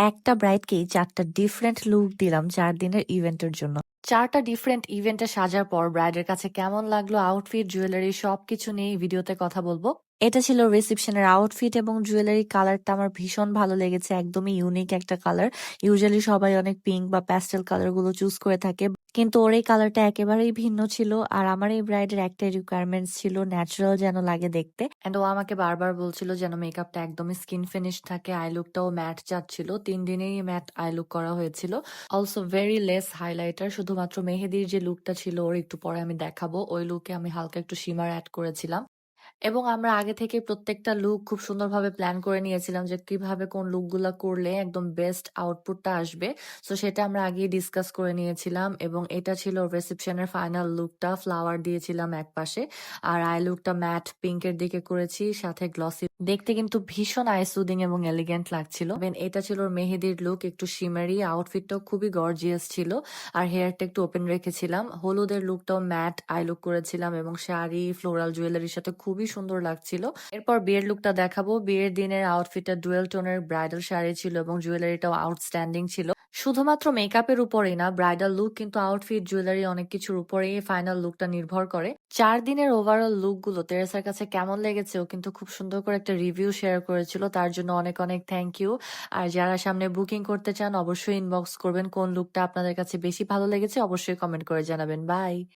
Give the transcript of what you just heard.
একটা ব্রাইডকেই ৪ টা different look দিলাম ৪ দিনের ইভেন্টের জন্য। ৪ টা ডিফারেন্ট ইভেন্টে সাজার পর ব্রাইডের কাছে কেমন লাগলো আউটফিট, জুয়েলারি সবকিছু নিয়ে এই ভিডিওতে কথা বলবো। এটা ছিল রিসেপশনের আউটফিট এবং জুয়েলারি কালারটা আমার ভীষণ ভালো লেগেছে। একদমই ইউনিক একটা কালার। ইউজুয়ালি সবাই অনেক পিঙ্ক বা প্যাস্টেল কালার গুলো চুজ করে থাকে। কিন্তু ওর এই কালারটা একেবারেই ভিন্ন ছিল। আর আমার এই ব্রাইডের একটাই রিকোয়ারমেন্টস ছিল ন্যাচারাল যেন লাগে দেখতে। এন্ড ও আমাকে বারবার বলছিল যেন মেকআপটা একদমই স্কিন ফিনিশ থাকে। আই লুকটাও ম্যাট চাচ্ছিল। ৩ দিনেই ম্যাট আই লুক করা হয়েছিল। Also very less highlighter. শুধুমাত্র মেহেদির যে লুকটা ছিল ওর একটু পরে আমি দেখাবো। ওই লুকে আমি হালকা একটু শিমার অ্যাড করেছিলাম। এবং আমরা আগে থেকে প্রত্যেকটা লুক খুব সুন্দরভাবে প্ল্যান করে নিয়েছিলাম যে কিভাবে কোন লুকগুলা করলে একদম বেস্ট আউটপুটটা আসবে। সো সেটা আমরা আগেই ডিসকাস করে নিয়েছিলাম এবং এটা ছিল রিসেপশনের ফাইনাল লুকটা। ফ্লাওয়ার দিয়েছিলাম একপাশে। আর আই লুকটা ম্যাট পিঙ্কের দিকে করেছি, সাথে গ্লসি। দেখতে কিন্তু ভীষণ আই সুদিং এবং এলিগেন্ট লাগছিল। এটা ছিল ওর মেহেদির লুক, একটু শিমারি। আউটফিটটাও খুবই গর্জিয়াস ছিল। আর হেয়ারটা একটু ওপেন রেখেছিলাম। হলুদের লুকটাও ম্যাট আই লুক করেছিলাম এবং শাড়ি, ফ্লোরাল জুয়েলারির সাথে খুবই সুন্দর লাগছিল। এরপর বিয়ের লুকটা দেখাবো। বিয়ের দিনের আউটফিটটা ডুয়েল টোনের ব্রাইডাল শাড়ি ছিল এবং জুয়েলারিটাও আউটস্ট্যান্ডিং ছিল। শুধুমাত্র মেকআপের উপরেই না, ব্রাইডাল লুক কিন্তু আউটফিট, জুয়েলারি অনেক কিছুর উপরেই ফাইনাল লুকটা নির্ভর করে। ৪ দিনের ওভারঅল লুকগুলো তেরেসার কাছে কেমন লেগেছে ও কিন্তু খুব সুন্দর করে একটা রিভিউ শেয়ার করেছিল। তার জন্য অনেক অনেক থ্যাংক ইউ। আর যারা সামনে বুকিং করতে চান অবশ্যই ইনবক্স করবেন। কোন লুকটা আপনাদের কাছে বেশি ভালো লেগেছে অবশ্যই কমেন্ট করে জানাবেন। বাই।